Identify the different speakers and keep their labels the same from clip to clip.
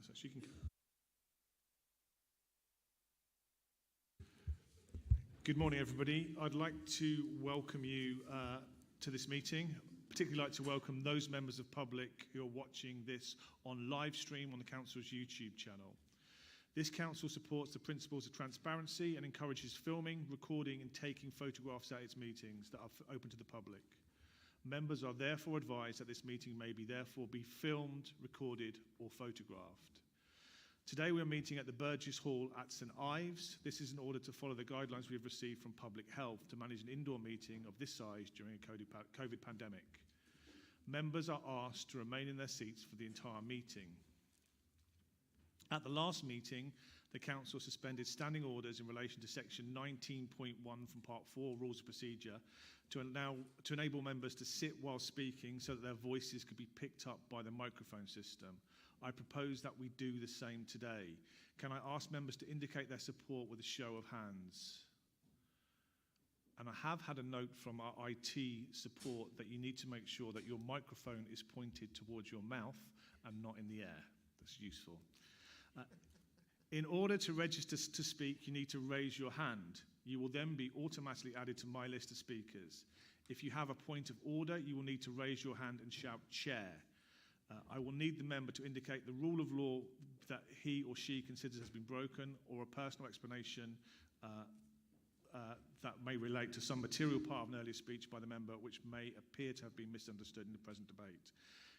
Speaker 1: So she can. Good morning, everybody. I'd like to welcome you to this meeting. Particularly like to welcome those members of public who are watching this on live stream on the Council's YouTube channel. This Council supports the principles of transparency and encourages filming, recording and taking photographs at its meetings that are open to the public. Members are therefore advised that this meeting may therefore be filmed, recorded or photographed. Today we are meeting at the Burgess Hall at St Ives. This is in order to follow the guidelines we have received from Public Health to manage an indoor meeting of this size during a COVID pandemic. Members are asked to remain in their seats for the entire meeting. At the last meeting, the Council suspended standing orders in relation to section 19.1 from Part 4 Rules of Procedure to enable members to sit while speaking so that their voices could be picked up by the microphone system. I propose that we do the same today. Can I ask members to indicate their support with a show of hands? And I have had a note from our IT support that you need to make sure that your microphone is pointed towards your mouth and not in the air. That's useful. In order to register to speak, you need to raise your hand. You will then be automatically added to my list of speakers. If you have a point of order, you will need to raise your hand and shout chair. I will need the member to indicate the rule of law that he or she considers has been broken, or a personal explanation that may relate to some material part of an earlier speech by the member which may appear to have been misunderstood in the present debate.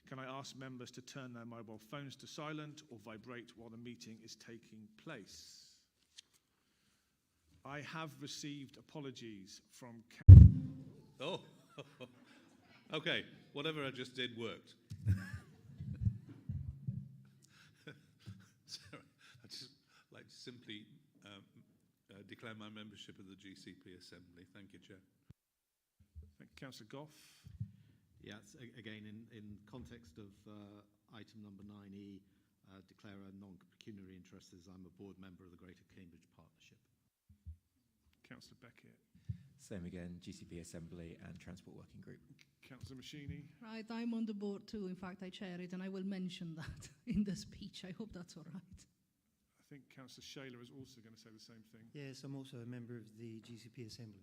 Speaker 1: Can I ask members to turn their mobile phones to silent or vibrate while the meeting is taking place? I have received apologies from...
Speaker 2: Oh, okay, whatever I just did worked. Sorry, I'd just like to simply declare my membership of the GCP Assembly. Thank you, Chair.
Speaker 1: Thank you, Councillor Goff.
Speaker 3: Yes, again, in context of item number 9E, declare a non-pecuniary interest as I'm a board member of the Greater Cambridge Partnership.
Speaker 1: Councillor Beckett.
Speaker 4: Same again, GCP Assembly and Transport Working Group.
Speaker 1: Councillor Machini.
Speaker 5: Right, I'm on the board too. In fact, I chair it, and I will mention that in the speech. I hope that's all right.
Speaker 1: I think Councillor Shayler is also going to say the same thing.
Speaker 6: Yes, I'm also a member of the GCP Assembly.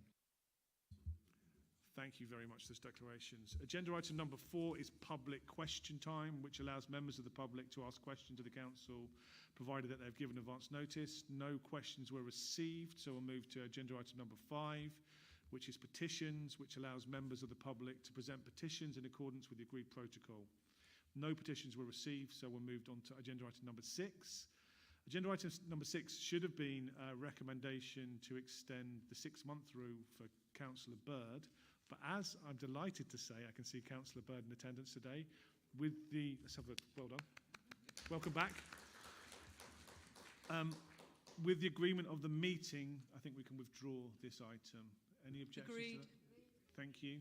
Speaker 1: Thank you very much for those declarations. Agenda item number 4 is public question time, which allows members of the public to ask questions of the Council, provided that they've given advance notice. No questions were received, so we'll move to agenda item number 5, which is petitions, which allows members of the public to present petitions in accordance with the agreed protocol. No petitions were received, so we'll move on to agenda item number 6. Agenda item number 6 should have been a recommendation to extend the 6-month rule for Councillor Bird. But as I'm delighted to say, I can see Councillor Bird in attendance today. With the, let's have a, well done. Welcome back. With the agreement of the meeting, I think we can withdraw this item. Any objections?
Speaker 5: Agreed.
Speaker 1: To that? Thank you.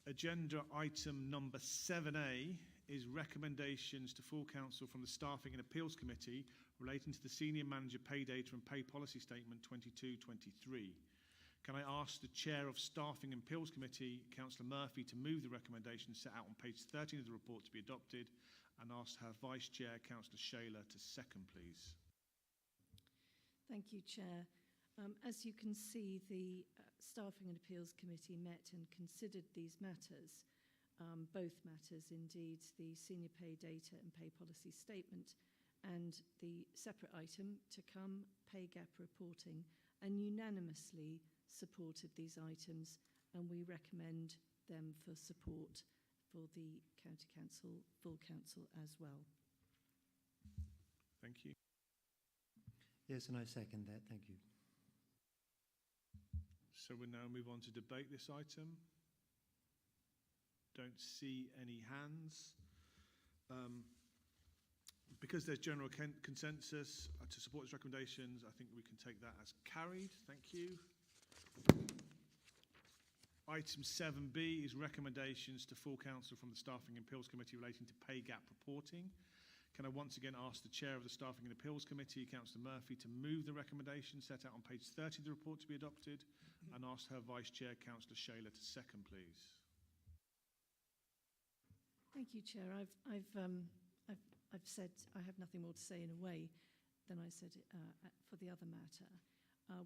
Speaker 1: Agenda item number 7A is recommendations to full council from the Staffing and Appeals Committee relating to the Senior Manager Pay Data and Pay Policy Statement 22-23. Can I ask the Chair of Staffing and Appeals Committee, Councillor Murphy, to move the recommendations set out on page 13 of the report to be adopted, and ask her Vice Chair, Councillor Shayler, to second, please.
Speaker 7: Thank you, Chair. As you can see, the Staffing and Appeals Committee met and considered these matters. Both matters, indeed, the Senior Pay Data and Pay Policy Statement and the separate item to come, pay gap reporting, and unanimously supported these items, and we recommend them for support for the County Council, full council as well.
Speaker 1: Thank you.
Speaker 6: Yes, and I second that. Thank you.
Speaker 1: So we'll now move on to debate this item. Don't see any hands. Because there's general consensus to support his recommendations, I think we can take that as carried. Thank you. Item 7B is recommendations to full council from the Staffing and Appeals Committee relating to pay gap reporting. Can I once again ask the Chair of the Staffing and Appeals Committee, Councillor Murphy, to move the recommendation set out on page 30 of the report to be adopted, and ask her Vice Chair, Councillor Shayler, to second, please.
Speaker 7: Thank you, Chair. I've said I have nothing more to say in a way than I said for the other matter.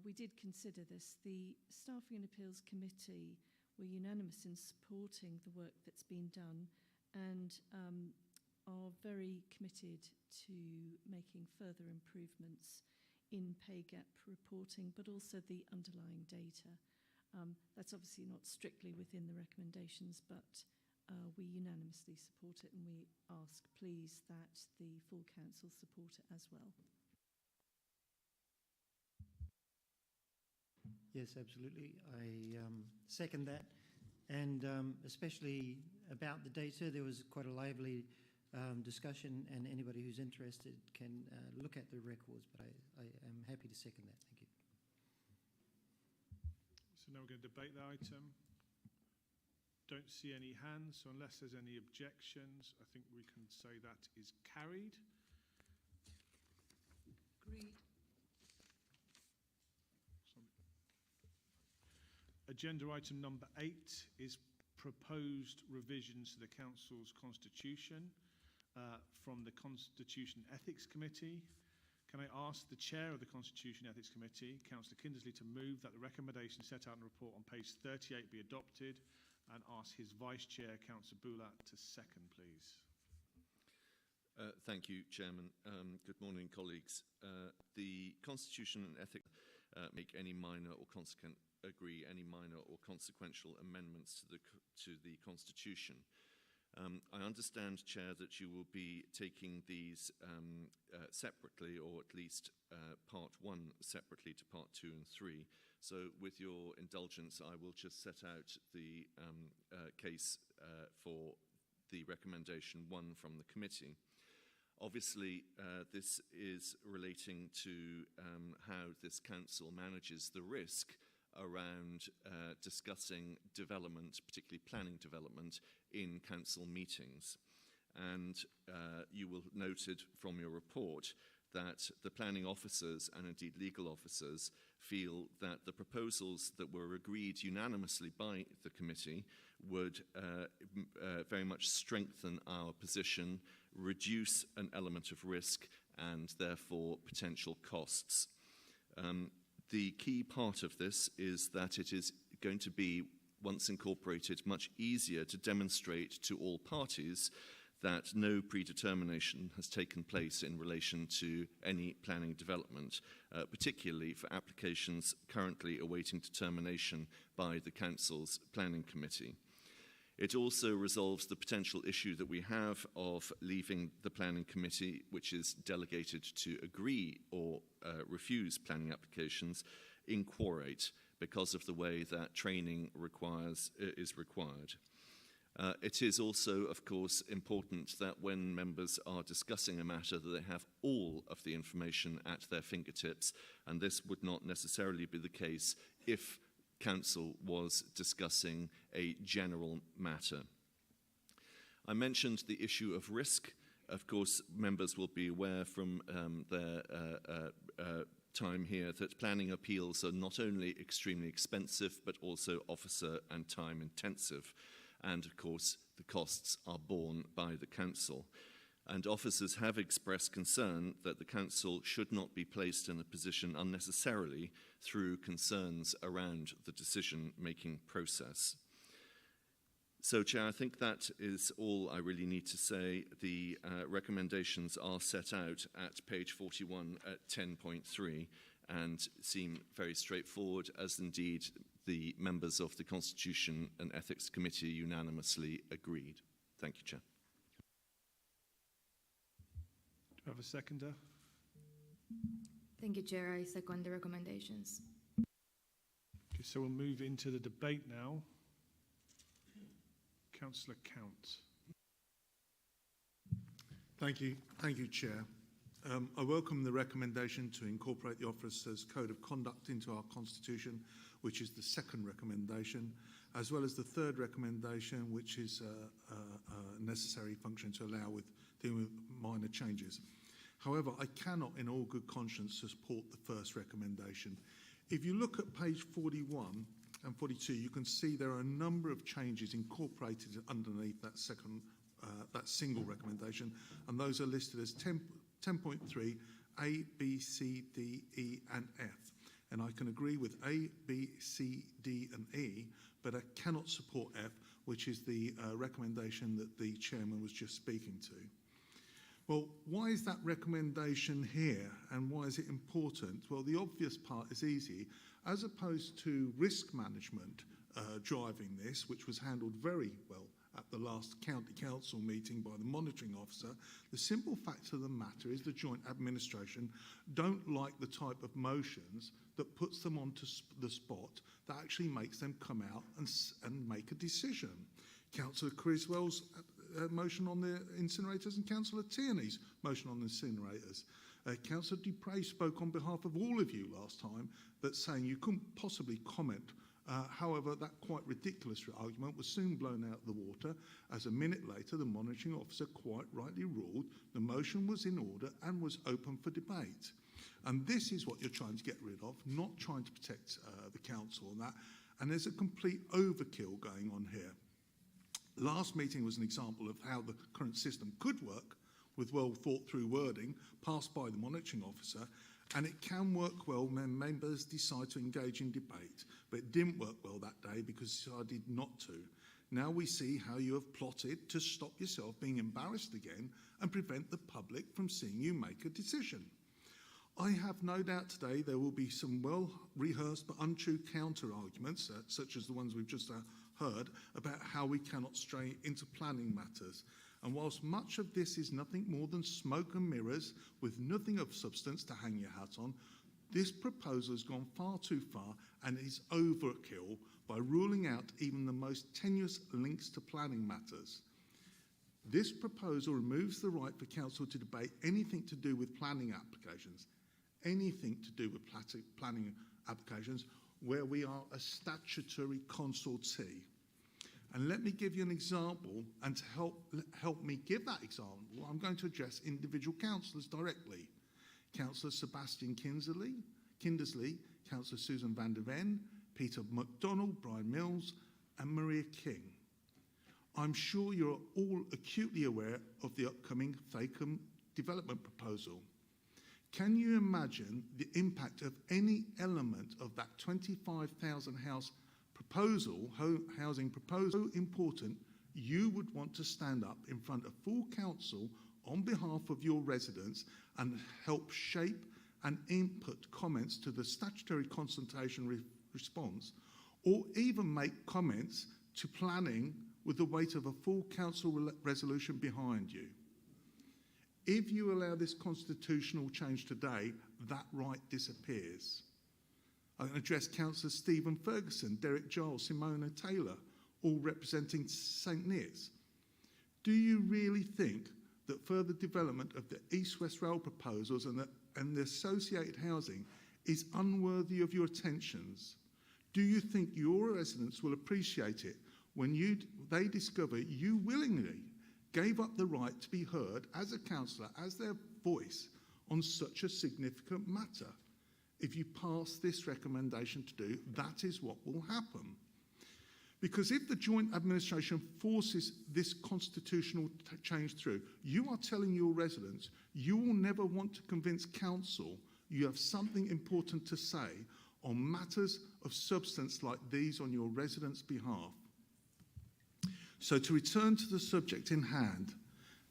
Speaker 7: We did consider this. The Staffing and Appeals Committee were unanimous in supporting the work that's been done and are very committed to making further improvements in pay gap reporting, but also the underlying data. That's obviously not strictly within the recommendations, but we unanimously support it, and we ask, please, that the full council support it as well.
Speaker 6: Yes, absolutely. I second that. And especially about the data, there was quite a lively discussion, and anybody who's interested can look at the records, but I am happy to second that. Thank you.
Speaker 1: So now we're going to debate the item. Don't see any hands, so unless there's any objections, I think we can say that is carried.
Speaker 5: Agreed.
Speaker 1: Agenda item number 8 is proposed revisions to the Council's Constitution from the Constitution Ethics Committee. Can I ask the Chair of the Constitution Ethics Committee, Councillor Kindersley, to move that the recommendation set out in the report on page 38 be adopted, and ask his Vice Chair, Councillor Boulat, to second, please.
Speaker 8: Thank you, Chairman. Good morning, colleagues. The Constitution and Ethics make any minor or agree any minor or consequential amendments to the Constitution. I understand, Chair, that you will be taking these separately, or at least part 1 separately to part 2 and 3. So with your indulgence, I will just set out the case for the recommendation 1 from the committee. Obviously, this is relating to how this council manages the risk around discussing development, particularly planning development, in council meetings. And you will have noted from your report that the planning officers and indeed legal officers feel that the proposals that were agreed unanimously by the committee would very much strengthen our position, reduce an element of risk, and therefore potential costs. The key part of this is that it is going to be, once incorporated, much easier to demonstrate to all parties that no predetermination has taken place in relation to any planning development, particularly for applications currently awaiting determination by the Council's Planning Committee. It also resolves the potential issue that we have of leaving the Planning Committee, which is delegated to agree or refuse planning applications, in quorate because of the way that training is required. It is also, of course, important that when members are discussing a matter that they have all of the information at their fingertips, and this would not necessarily be the case if Council was discussing a general matter. I mentioned the issue of risk. Of course, members will be aware from their time here that planning appeals are not only extremely expensive, but also officer and time intensive. And of course, the costs are borne by the Council. And officers have expressed concern that the Council should not be placed in a position unnecessarily through concerns around the decision-making process. So, Chair, I think that is all I really need to say. The recommendations are set out at page 41 at 10.3 and seem very straightforward, as indeed the members of the Constitution and Ethics Committee unanimously agreed. Thank you, Chair.
Speaker 1: Do I have a seconder?
Speaker 9: Thank you, Chair. I second the recommendations.
Speaker 1: Okay, so we'll move into the debate now. Councillor Count.
Speaker 10: Thank you, Chair. I welcome the recommendation to incorporate the Officers' Code of Conduct into our Constitution, which is the second recommendation, as well as the third recommendation, which is a necessary function to allow with dealing with minor changes. However, I cannot in all good conscience support the first recommendation. If you look at page 41 and 42, you can see there are a number of changes incorporated underneath that second that single recommendation, and those are listed as 10.3 A, B, C, D, E and F. And I can agree with A, B, C, D and E, but I cannot support F, which is the recommendation that the chairman was just speaking to. Well, why is that recommendation here and why is it important? Well, the obvious part is easy. As opposed to risk management driving this, which was handled very well at the last county council meeting by the monitoring officer, the simple fact of the matter is the joint administration don't like the type of motions that puts them onto the spot that actually makes them come out and make a decision. Councillor Criswell's motion on the incinerators and Councillor Tierney's motion on the incinerators. Councillor Dupre spoke on behalf of all of you last time that saying you couldn't possibly comment. However, that quite ridiculous argument was soon blown out of the water as a minute later the monitoring officer quite rightly ruled the motion was in order and was open for debate. And this is what you're trying to get rid of, not trying to protect the council and that. And there's a complete overkill going on here. Last meeting was an example of how the current system could work with well thought through wording passed by the monitoring officer, and it can work well when members decide to engage in debate, but it didn't work well that day because you decided not to. Now we see how you have plotted to stop yourself being embarrassed again and prevent the public from seeing you make a decision. I have no doubt today there will be some well-rehearsed but untrue counter-arguments, such as the ones we've just heard, about how we cannot stray into planning matters. And whilst much of this is nothing more than smoke and mirrors with nothing of substance to hang your hat on, this proposal has gone far too far and is overkill by ruling out even the most tenuous links to planning matters. This proposal removes the right for council to debate anything to do with planning applications, where we are a statutory consultee. And let me give you an example, and to help me give that example, I'm going to address individual councillors directly. Councillor Sebastian Kindersley, Councillor Susan van der Ven, Peter MacDonald, Brian Mills and Maria King. I'm sure you're all acutely aware of the upcoming Fakeham development proposal. Can you imagine the impact of any element of that 25,000 housing proposal so important you would want to stand up in front of full council on behalf of your residents and help shape and input comments to the statutory consultation response, or even make comments to planning with the weight of a full council resolution behind you? If you allow this constitutional change today, that right disappears. I can address Councillors Stephen Ferguson, Derek Giles, Simona Taylor, all representing St Neots. Do you really think that further development of the East-West Rail proposals and the associated housing is unworthy of your attentions? Do you think your residents will appreciate it when they discover you willingly gave up the right to be heard as a councillor, as their voice on such a significant matter? If you pass this recommendation to do, that is what will happen. Because if the joint administration forces this constitutional change through, you are telling your residents you will never want to convince council you have something important to say on matters of substance like these on your residents' behalf. So to return to the subject in hand,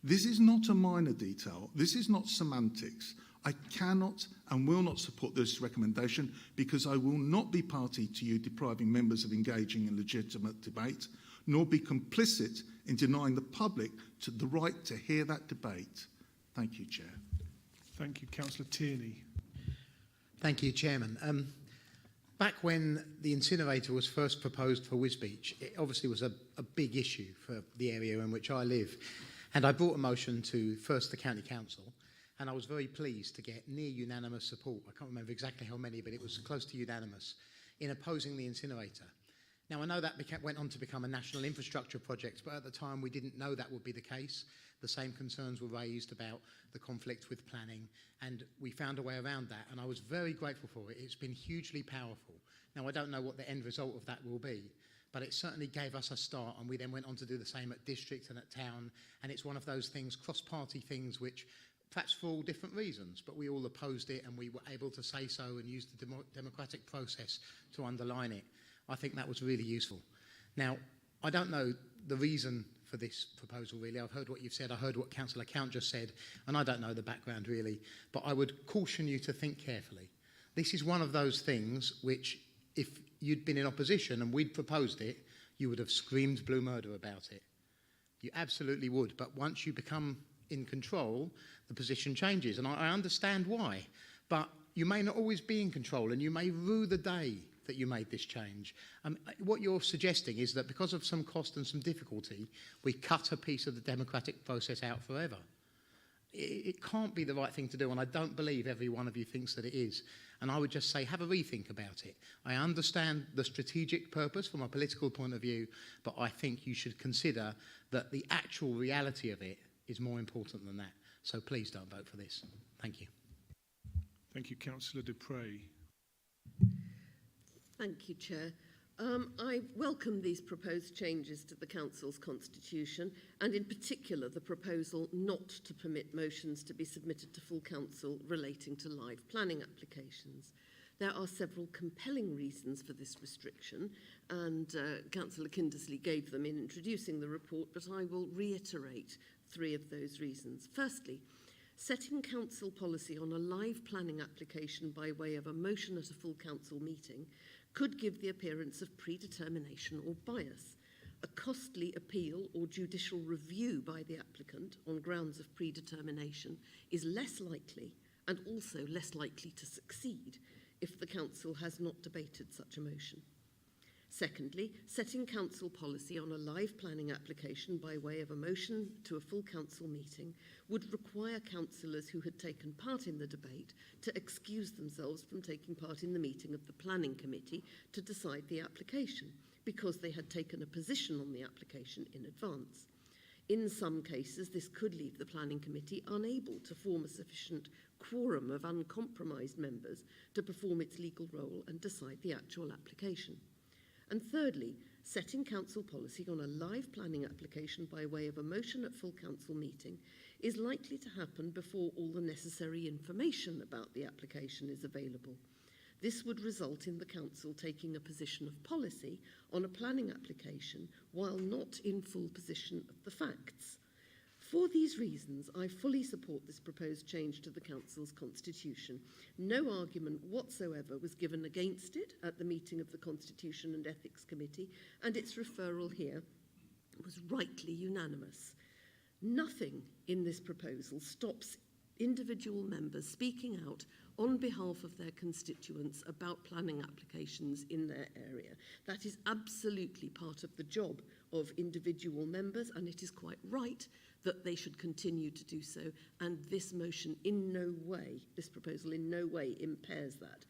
Speaker 10: this is not a minor detail, this is not semantics. I cannot and will not support this recommendation because I will not be party to you depriving members of engaging in legitimate debate, nor be complicit in denying the public the right to hear that debate. Thank you, Chair.
Speaker 1: Thank you. Councillor Tierney.
Speaker 11: Thank you, Chairman. Back when the incinerator was first proposed for Wisbech, it obviously was a big issue for the area in which I live. And I brought a motion to first the County Council, and I was very pleased to get near unanimous support. I can't remember exactly how many, but it was close to unanimous in opposing the incinerator. Now, I know that went on to become a national infrastructure project, but at the time we didn't know that would be the case. The same concerns were raised about the conflict with planning, and we found a way around that, and I was very grateful for it. It's been hugely powerful. Now, I don't know what the end result of that will be, but it certainly gave us a start, and we then went on to do the same at district and at town. And it's one of those things, cross-party things, which perhaps for all different reasons, but we all opposed it, and we were able to say so and use the democratic process to underline it. I think that was really useful. Now, I don't know the reason for this proposal, really. I've heard what you've said, I heard what Councillor Count just said, and I don't know the background, really. But I would caution you to think carefully. This is one of those things which, if you'd been in opposition and we'd proposed it, you would have screamed blue murder about it. You absolutely would. But once you become in control, the position changes. And I understand why. But you may not always be in control, and you may rue the day that you made this change. What you're suggesting is that because of some cost and some difficulty, we cut a piece of the democratic process out forever. It can't be the right thing to do, and I don't believe every one of you thinks that it is. And I would just say, have a rethink about it. I understand the strategic purpose from a political point of view, but I think you should consider that the actual reality of it is more important than that. So please don't vote for this. Thank you.
Speaker 1: Thank you, Councillor Dupre.
Speaker 12: Thank you, Chair. I welcome these proposed changes to the Council's constitution, and in particular the proposal not to permit motions to be submitted to full Council relating to live planning applications. There are several compelling reasons for this restriction, and Councillor Kindersley gave them in introducing the report, but I will reiterate 3 of those reasons. Firstly, setting Council policy on a live planning application by way of a motion at a full Council meeting could give the appearance of predetermination or bias. A costly appeal or judicial review by the applicant on grounds of predetermination is less likely, and also less likely to succeed, if the Council has not debated such a motion. Secondly, setting Council policy on a live planning application by way of a motion to a full Council meeting would require councillors who had taken part in the debate to excuse themselves from taking part in the meeting of the Planning Committee to decide the application, because they had taken a position on the application in advance. In some cases, this could leave the Planning Committee unable to form a sufficient quorum of uncompromised members to perform its legal role and decide the actual application. And thirdly, setting Council policy on a live planning application by way of a motion at full Council meeting is likely to happen before all the necessary information about the application is available. This would result in the Council taking a position of policy on a planning application while not in full possession of the facts. For these reasons, I fully support this proposed change to the Council's constitution. No argument whatsoever was given against it at the meeting of the Constitution and Ethics Committee, and its referral here was rightly unanimous. Nothing in this proposal stops individual members speaking out on behalf of their constituents about planning applications in their area. That is absolutely part of the job of individual members, and it is quite right that they should continue to do so, and this motion in no way, this proposal in no way impairs that.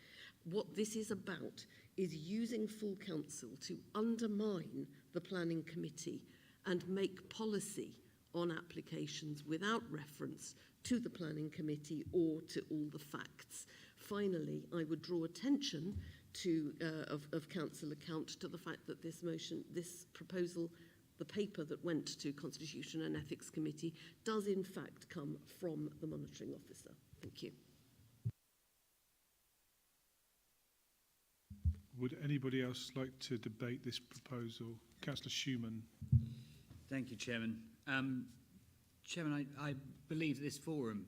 Speaker 12: What this is about is using full Council to undermine the Planning Committee and make policy on applications without reference to the Planning Committee or to all the facts. Finally, I would draw attention to of Councillor Count to the fact that this motion, this proposal, the paper that went to Constitution and Ethics Committee does in fact come from the monitoring officer. Thank you.
Speaker 1: Would anybody else like to debate this proposal? Councillor Schumann.
Speaker 13: Thank you, Chairman. Chairman, I believe this forum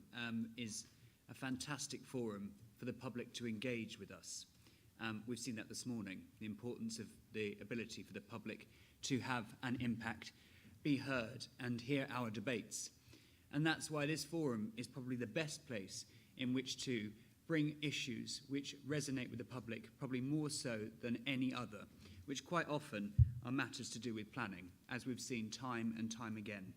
Speaker 13: is a fantastic forum for the public to engage with us. We've seen that this morning, the importance of the ability for the public to have an impact, be heard and hear our debates. And that's why this forum is probably the best place in which to bring issues which resonate with the public, probably more so than any other, which quite often are matters to do with planning, as we've seen time and time again.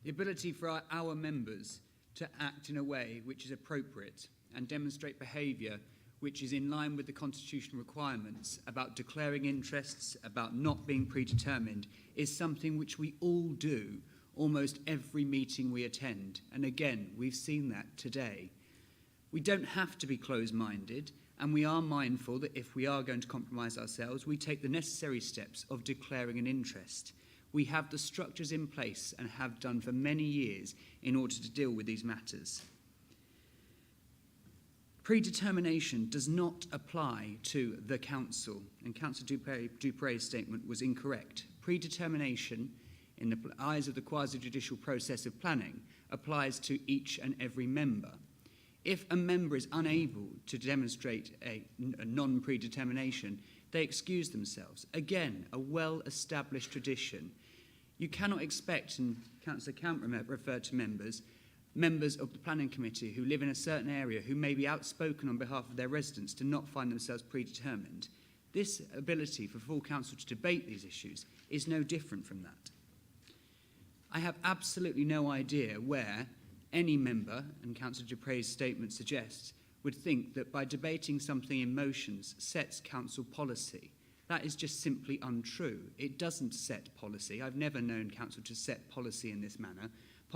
Speaker 13: The ability for our members to act in a way which is appropriate and demonstrate behaviour which is in line with the constitutional requirements about declaring interests, about not being predetermined, is something which we all do almost every meeting we attend. And again, we've seen that today. We don't have to be closed-minded, And we are mindful that if we are going to compromise ourselves, we take the necessary steps of declaring an interest. We have the structures in place and have done for many years in order to deal with these matters. Predetermination does not apply to the council, and Councillor Dupre's statement was incorrect. Predetermination, in the eyes of the quasi-judicial process of planning, applies to each and every member. If a member is unable to demonstrate a non-predetermination, they excuse themselves. Again, a well-established tradition. You cannot expect, and Councillor Camp referred to members of the planning committee who live in a certain area who may be outspoken on behalf of their residents to not find themselves predetermined. This ability for full council to debate these issues is no different from that. I have absolutely no idea where any member, and Councillor Dupre's statement suggests, would think that by debating something in motions sets council policy. That is just simply untrue. It doesn't set policy. I've never known council to set policy in this manner.